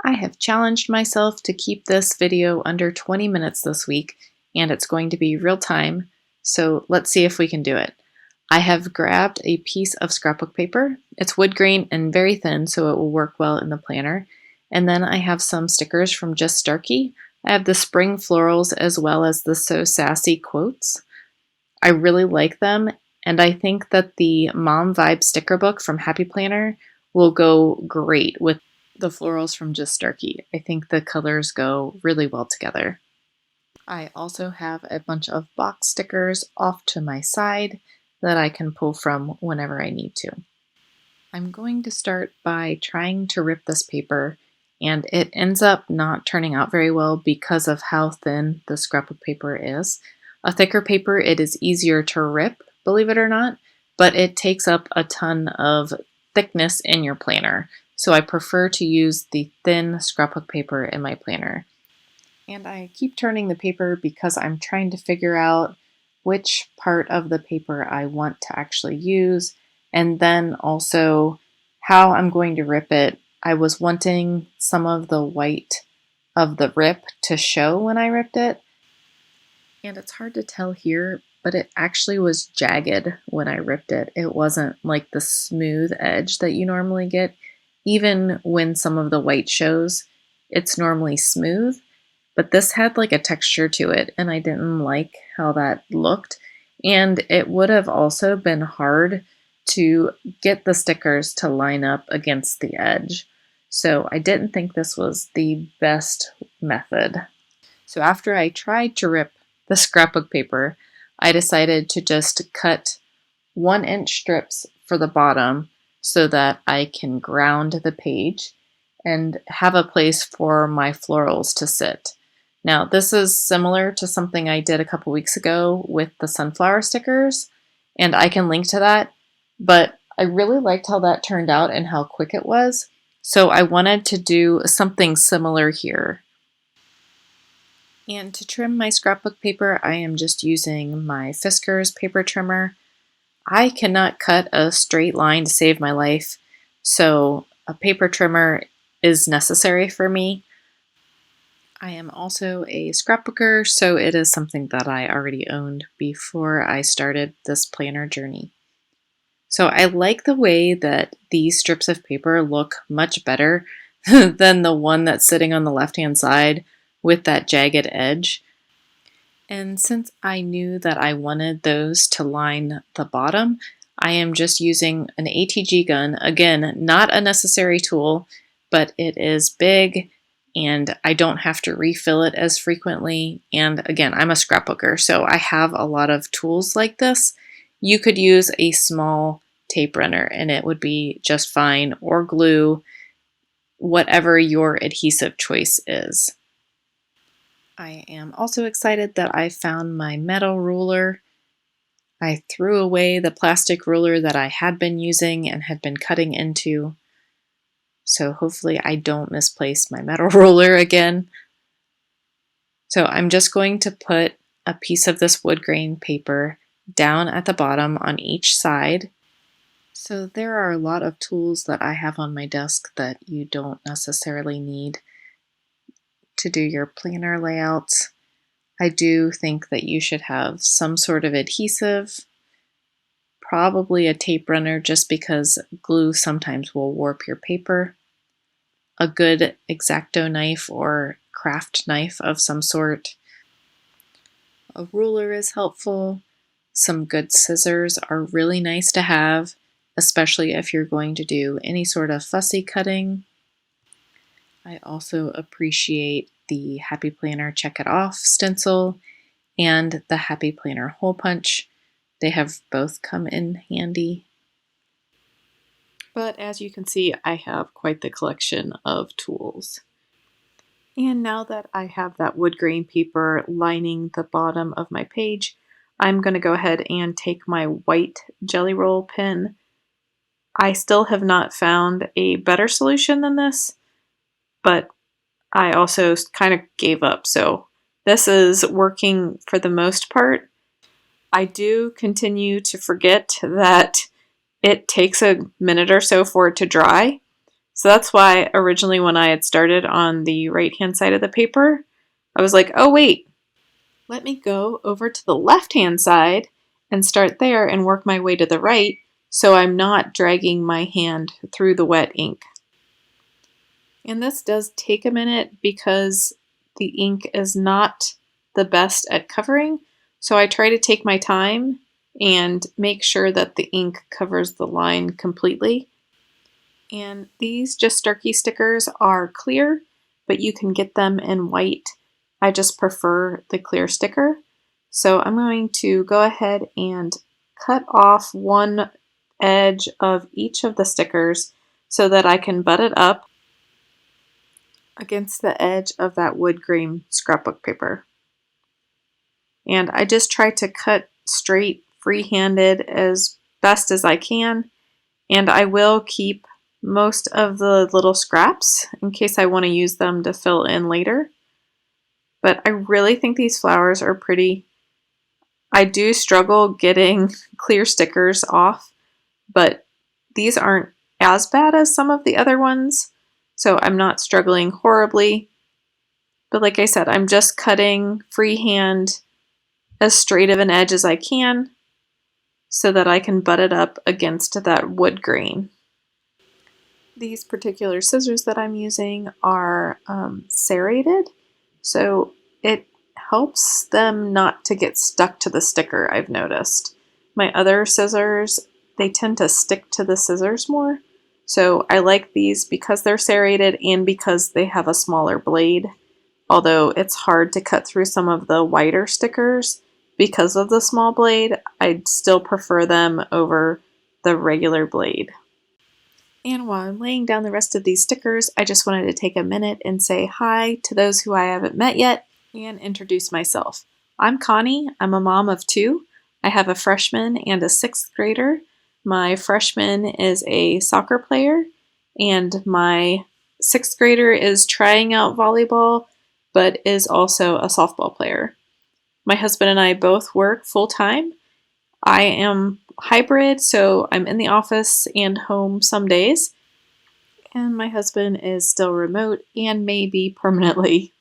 I have challenged myself to keep this video under 20 minutes this week, and it's going to be real time, so let's see if we can do it. I have grabbed a piece of scrapbook paper. It's wood grain and very thin, so it will work well in the planner. And then I have some stickers from just Starkey. I have the spring florals as well as the So Sassy quotes. I really like them, and I think that the Mom Vibe sticker book from Happy Planner will go great with the florals from just Starkey. I think the colors go really well together. I also have a bunch of box stickers off to my side that I can pull from whenever I need to. I'm going to start by trying to rip this paper, and it ends up not turning out very well because of how thin the scrapbook paper is. A thicker paper, it is easier to rip, believe it or not, but it takes up a ton of thickness in your planner. So I prefer to use the thin scrapbook paper in my planner. And I keep turning the paper because I'm trying to figure out which part of the paper I want to actually use, and then also how I'm going to rip it. I was wanting some of the white of the rip to show when I ripped it, and it's hard to tell here, but it actually was jagged when I ripped it. It wasn't like the smooth edge that you normally get. Even when some of the white shows, it's normally smooth. But this had like a texture to it, and I didn't like how that looked. And it would have also been hard to get the stickers to line up against the edge. So I didn't think this was the best method. So after I tried to rip the scrapbook paper, I decided to just cut 1-inch strips for the bottom so that I can ground the page and have a place for my florals to sit. Now, this is similar to something I did a couple weeks ago with the sunflower stickers, and I can link to that, but I really liked how that turned out and how quick it was, so I wanted to do something similar here. And to trim my scrapbook paper, I am just using my Fiskars paper trimmer. I cannot cut a straight line to save my life, so a paper trimmer is necessary for me. I am also a scrapbooker, so it is something that I already owned before I started this planner journey. So I like the way that these strips of paper look much better than the one that's sitting on the left-hand side with that jagged edge. And since I knew that I wanted those to line the bottom, I am just using an ATG gun. Again, not a necessary tool, but it is big and I don't have to refill it as frequently. And again, I'm a scrapbooker, so I have a lot of tools like this. You could use a small tape runner and it would be just fine, or glue, whatever your adhesive choice is. I am also excited that I found my metal ruler. I threw away the plastic ruler that I had been using and had been cutting into, so hopefully I don't misplace my metal ruler again. So I'm just going to put a piece of this wood grain paper down at the bottom on each side. So there are a lot of tools that I have on my desk that you don't necessarily need to do your planner layouts. I do think that you should have some sort of adhesive, probably a tape runner just because glue sometimes will warp your paper, a good X-Acto knife or craft knife of some sort. A ruler is helpful. Some good scissors are really nice to have, especially if you're going to do any sort of fussy cutting. I also appreciate the Happy Planner Check It Off stencil and the Happy Planner hole punch. They have both come in handy. But as you can see, I have quite the collection of tools. And now that I have that wood grain paper lining the bottom of my page, I'm going to go ahead and take my white Jelly Roll pen. I still have not found a better solution than this, but I also kind of gave up. So this is working for the most part. I do continue to forget that it takes a minute or so for it to dry. So that's why originally when I had started on the right-hand side of the paper, I was like, oh wait, let me go over to the left-hand side and start there and work my way to the right so I'm not dragging my hand through the wet ink. And this does take a minute because the ink is not the best at covering, so I try to take my time and make sure that the ink covers the line completely. And these Just Starkey stickers are clear, but you can get them in white. I just prefer the clear sticker. So I'm going to go ahead and cut off one edge of each of the stickers so that I can butt it up against the edge of that wood grain scrapbook paper. And I just try to cut straight, free-handed as best as I can, and I will keep most of the little scraps in case I want to use them to fill in later. But I really think these flowers are pretty. I do struggle getting clear stickers off, but these aren't as bad as some of the other ones, so I'm not struggling horribly. But like I said, I'm just cutting freehand as straight of an edge as I can so that I can butt it up against that wood grain. These particular scissors that I'm using are serrated, so it helps them not to get stuck to the sticker, I've noticed. My other scissors, they tend to stick to the scissors more, so I like these because they're serrated and because they have a smaller blade, although it's hard to cut through some of the wider stickers because of the small blade. I'd still prefer them over the regular blade. And while I'm laying down the rest of these stickers, I just wanted to take a minute and say hi to those who I haven't met yet and introduce myself. I'm Connie. I'm a mom of two. I have a freshman and a sixth grader. My freshman is a soccer player, and my sixth grader is trying out volleyball, but is also a softball player. My husband and I both work full-time. I am hybrid, so I'm in the office and home some days. And my husband is still remote and maybe permanently.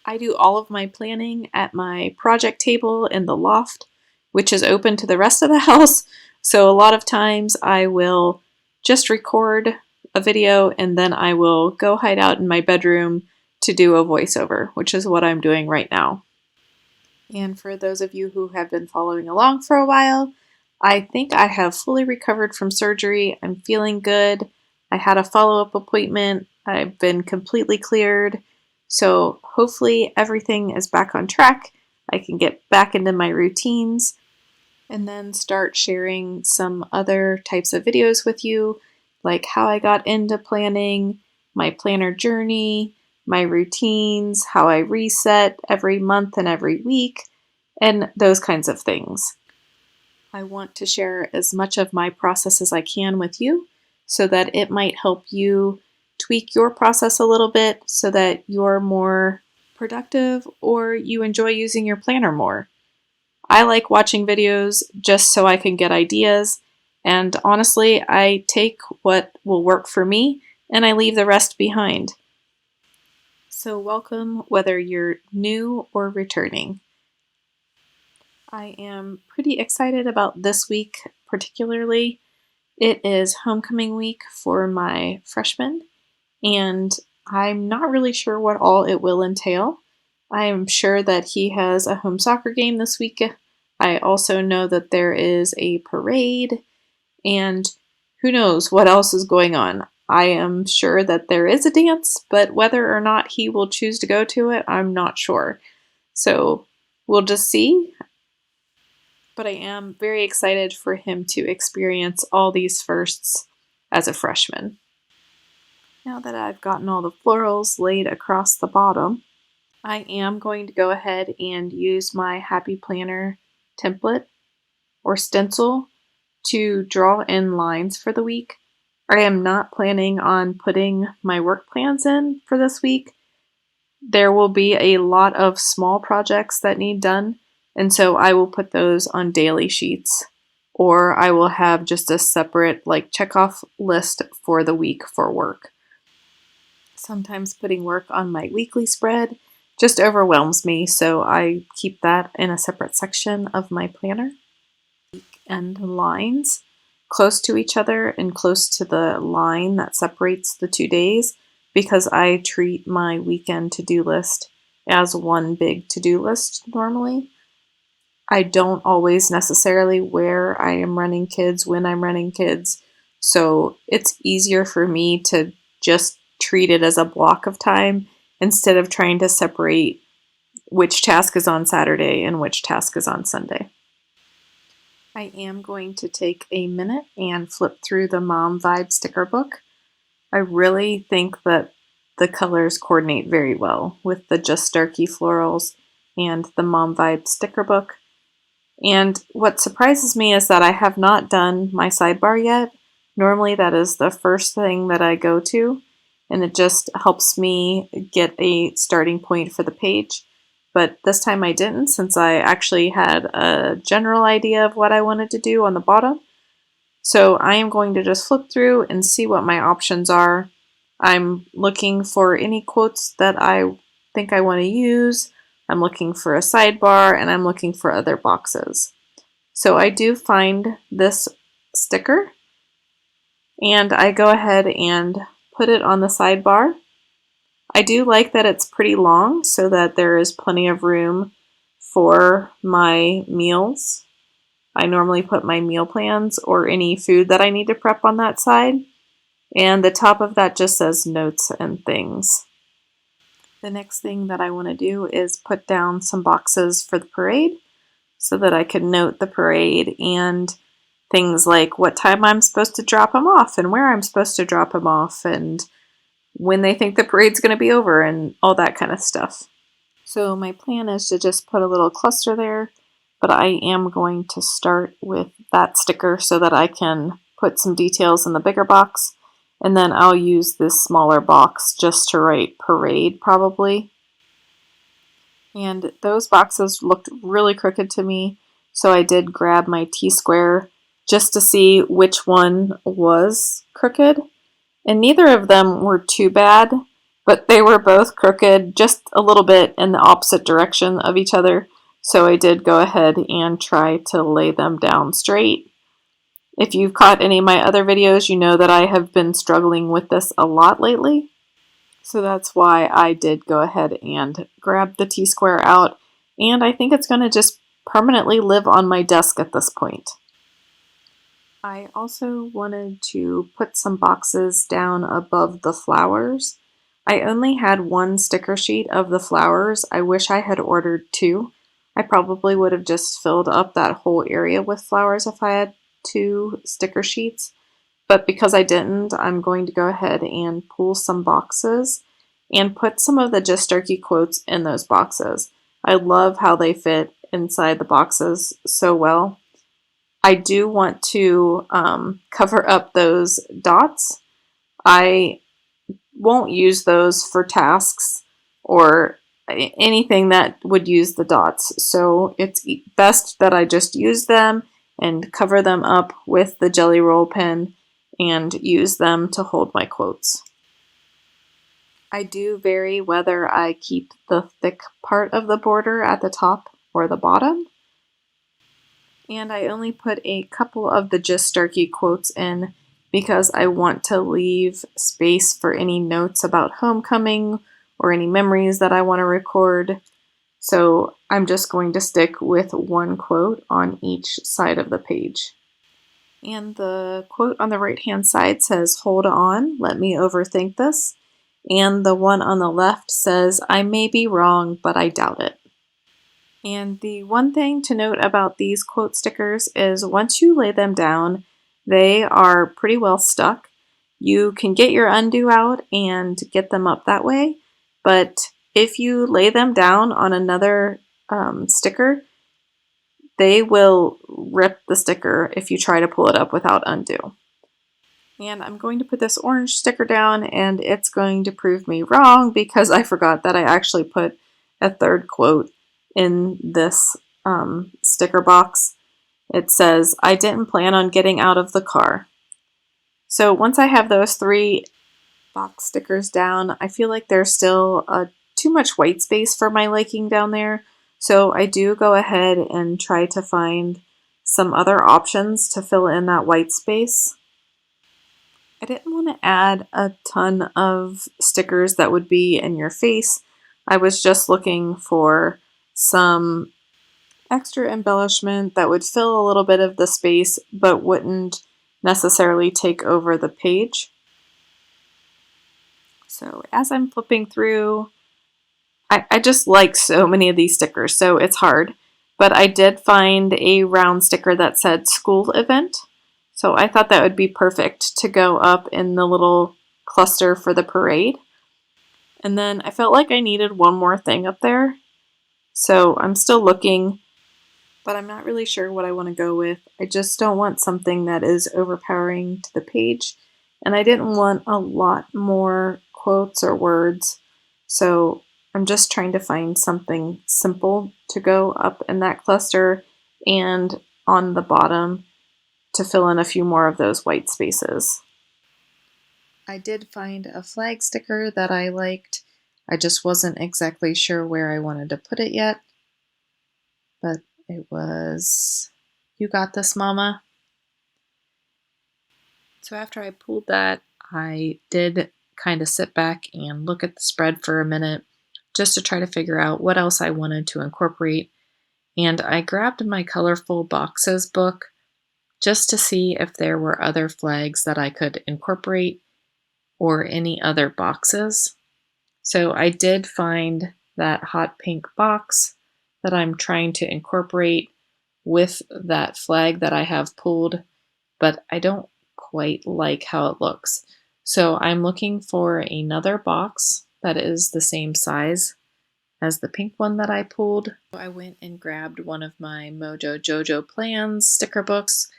I do all of my planning at my project table in the loft, which is open to the rest of the house. So a lot of times I will just record a video and then I will go hide out in my bedroom to do a voiceover, which is what I'm doing right now. And for those of you who have been following along for a while, I think I have fully recovered from surgery. I'm feeling good. I had a follow-up appointment. I've been completely cleared. So hopefully everything is back on track. I can get back into my routines and then start sharing some other types of videos with you, like how I got into planning, my planner journey, my routines, how I reset every month and every week, and those kinds of things. I want to share as much of my process as I can with you so that it might help you tweak your process a little bit so that you're more productive or you enjoy using your planner more. I like watching videos just so I can get ideas, and honestly, I take what will work for me and I leave the rest behind. So welcome, whether you're new or returning. I am pretty excited about this week particularly. It is homecoming week for my freshman, and I'm not really sure what all it will entail. I am sure that he has a home soccer game this week. I also know that there is a parade, and who knows what else is going on. I am sure that there is a dance, but whether or not he will choose to go to it, I'm not sure. So we'll just see. But I am very excited for him to experience all these firsts as a freshman. Now that I've gotten all the florals laid across the bottom, I am going to go ahead and use my Happy Planner template or stencil to draw in lines for the week. I am not planning on putting my work plans in for this week. There will be a lot of small projects that need done, and so I will put those on daily sheets or I will have just a separate like checkoff list for the week for work. Sometimes putting work on my weekly spread just overwhelms me, so I keep that in a separate section of my planner. And lines close to each other and close to the line that separates the 2 days, because I treat my weekend to-do list as one big to-do list normally. I don't always necessarily where I am running kids when I'm running kids, so it's easier for me to just treat it as a block of time instead of trying to separate which task is on Saturday and which task is on Sunday. I am going to take a minute and flip through the Mom Vibe sticker book. I really think that the colors coordinate very well with the Just Starkey florals and the Mom Vibe sticker book. And what surprises me is that I have not done my sidebar yet. Normally that is the first thing that I go to, and it just helps me get a starting point for the page. But this time I didn't, since I actually had a general idea of what I wanted to do on the bottom. So I am going to just flip through and see what my options are. I'm looking for any quotes that I think I want to use. I'm looking for a sidebar, and I'm looking for other boxes. So I do find this sticker, and I go ahead and put it on the sidebar. I do like that it's pretty long so that there is plenty of room for my meals. I normally put my meal plans or any food that I need to prep on that side, and the top of that just says notes and things. The next thing that I want to do is put down some boxes for the parade so that I can note the parade and things like what time I'm supposed to drop them off and where I'm supposed to drop them off and when they think the parade's going to be over and all that kind of stuff. So my plan is to just put a little cluster there, but I am going to start with that sticker so that I can put some details in the bigger box. And then I'll use this smaller box just to write parade probably. And those boxes looked really crooked to me, so I did grab my T-square just to see which one was crooked. And neither of them were too bad, but they were both crooked just a little bit in the opposite direction of each other. So I did go ahead and try to lay them down straight. If you've caught any of my other videos, you know that I have been struggling with this a lot lately. So that's why I did go ahead and grab the T-square out, and I think it's going to just permanently live on my desk at this point. I also wanted to put some boxes down above the flowers. I only had one sticker sheet of the flowers. I wish I had ordered 2. I probably would have just filled up that whole area with flowers if I had 2 sticker sheets. But because I didn't, I'm going to go ahead and pull some boxes and put some of the Just Starkey quotes in those boxes. I love how they fit inside the boxes so well. I do want to cover up those dots. I won't use those for tasks or anything that would use the dots. So it's best that I just use them and cover them up with the Jelly Roll pen and use them to hold my quotes. I do vary whether I keep the thick part of the border at the top or the bottom. And I only put a couple of the Just Starkey quotes in because I want to leave space for any notes about homecoming or any memories that I want to record. So I'm just going to stick with one quote on each side of the page. And the quote on the right-hand side says, "Hold on, let me overthink this." And the one on the left says, "I may be wrong, but I doubt it." And the one thing to note about these quote stickers is once you lay them down, they are pretty well stuck. You can get your undo out and get them up that way, but if you lay them down on another sticker, they will rip the sticker if you try to pull it up without undo. And I'm going to put this orange sticker down, and it's going to prove me wrong because I forgot that I actually put a third quote in this sticker box. It says, "I didn't plan on getting out of the car." So once I have those 3 box stickers down, I feel like there's still too much white space for my liking down there. So I do go ahead and try to find some other options to fill in that white space. I didn't want to add a ton of stickers that would be in your face. I was just looking for some extra embellishment that would fill a little bit of the space but wouldn't necessarily take over the page. So as I'm flipping through, I just like so many of these stickers, so it's hard. But I did find a round sticker that said school event. So I thought that would be perfect to go up in the little cluster for the parade. And then I felt like I needed one more thing up there. So I'm still looking, but I'm not really sure what I want to go with. I just don't want something that is overpowering to the page. And I didn't want a lot more quotes or words. So I'm just trying to find something simple to go up in that cluster and on the bottom to fill in a few more of those white spaces. I did find a flag sticker that I liked. I just wasn't exactly sure where I wanted to put it yet, but it was, "You got this, Mama." So after I pulled that, I did kind of sit back and look at the spread for a minute just to try to figure out what else I wanted to incorporate. And I grabbed my Colorful Boxes book just to see if there were other flags that I could incorporate or any other boxes. So I did find that hot pink box that I'm trying to incorporate with that flag that I have pulled, but I don't quite like how it looks. So I'm looking for another box that is the same size as the pink one that I pulled. I went and grabbed one of my Mojo Jojo Plans sticker books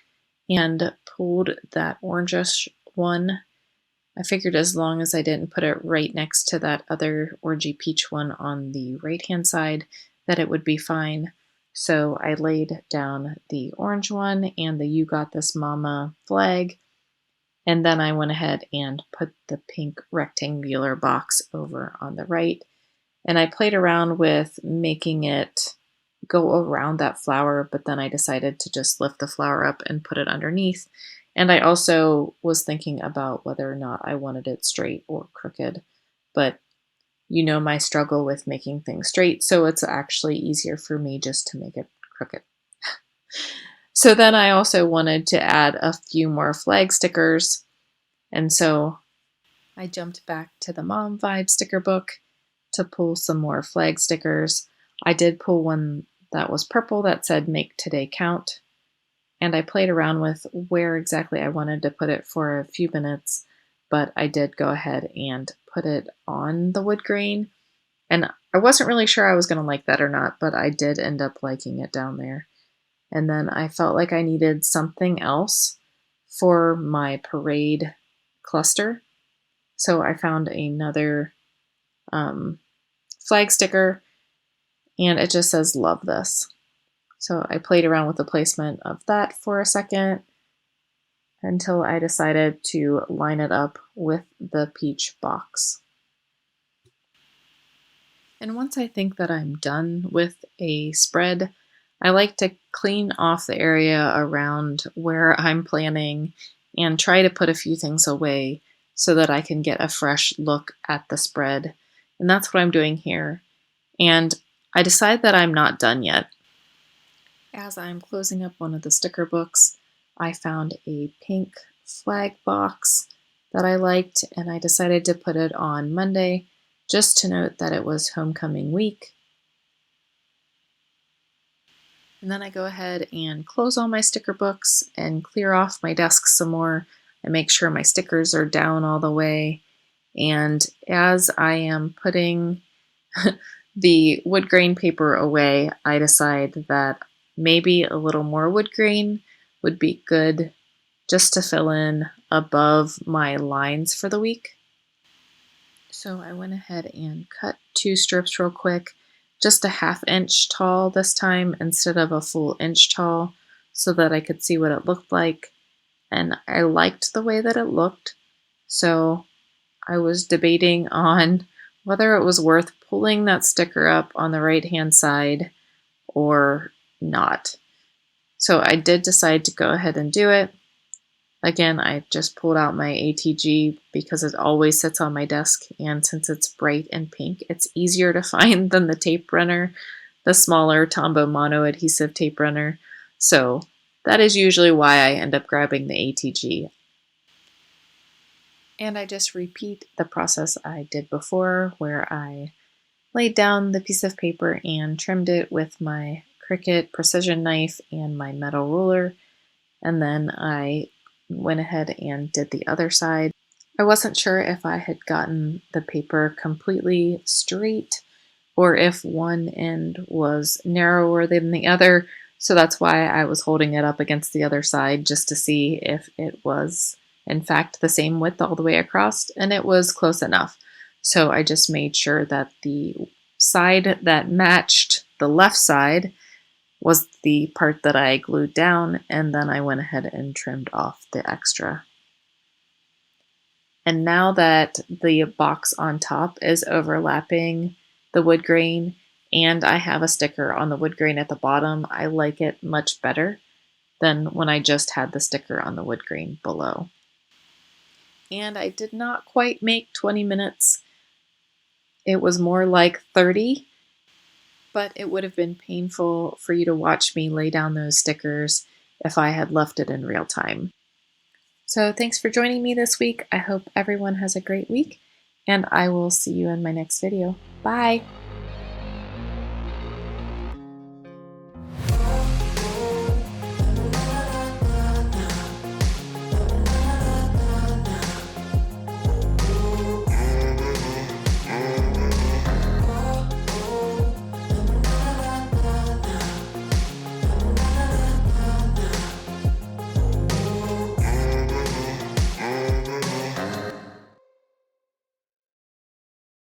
and pulled that orangish one. I figured as long as I didn't put it right next to that other orangey peach one on the right-hand side, that it would be fine. So I laid down the orange one and the "You Got This, Mama" flag, and then I went ahead and put the pink rectangular box over on the right. And I played around with making it go around that flower, but then I decided to just lift the flower up and put it underneath. And I also was thinking about whether or not I wanted it straight or crooked, but you know my struggle with making things straight, so it's actually easier for me just to make it crooked. So then I also wanted to add a few more flag stickers, and so I jumped back to the Mom Vibe sticker book to pull some more flag stickers. I did pull one that was purple that said "Make Today Count," and I played around with where exactly I wanted to put it for a few minutes, but I did go ahead and put it on the wood grain, and I wasn't really sure I was going to like that or not, but I did end up liking it down there. And then I felt like I needed something else for my parade cluster, so I found another flag sticker, and it just says "Love This." So I played around with the placement of that for a second until I decided to line it up with the peach box. And once I think that I'm done with a spread, I like to clean off the area around where I'm planning and try to put a few things away so that I can get a fresh look at the spread. And that's what I'm doing here. And I decide that I'm not done yet. As I'm closing up one of the sticker books, I found a pink flag box that I liked, and I decided to put it on Monday just to note that it was homecoming week. And then I go ahead and close all my sticker books and clear off my desk some more and make sure my stickers are down all the way. And as I am putting the wood grain paper away, I decide that maybe a little more wood grain would be good just to fill in above my lines for the week. So I went ahead and cut 2 strips real quick, just a 1/2 inch tall this time instead of a full inch tall, so that I could see what it looked like, and I liked the way that it looked. So I was debating on whether it was worth pulling that sticker up on the right-hand side or not. So I did decide to go ahead and do it. Again, I just pulled out my ATG because it always sits on my desk, and since it's bright and pink, it's easier to find than the tape runner, the smaller Tombow mono adhesive tape runner. So that is usually why I end up grabbing the ATG. And I just repeat the process I did before, where I laid down the piece of paper and trimmed it with my Cricut precision knife and my metal ruler, and then I went ahead and did the other side. I wasn't sure if I had gotten the paper completely straight or if one end was narrower than the other, so that's why I was holding it up against the other side just to see if it was in fact the same width all the way across, and it was close enough. So I just made sure that the side that matched the left side was the part that I glued down, and then I went ahead and trimmed off the extra. And now that the box on top is overlapping the wood grain and I have a sticker on the wood grain at the bottom, I like it much better than when I just had the sticker on the wood grain below. And I did not quite make 20 minutes. It was more like 30. But it would have been painful for you to watch me lay down those stickers if I had left it in real time. So thanks for joining me this week. I hope everyone has a great week, and I will see you in my next video. Bye!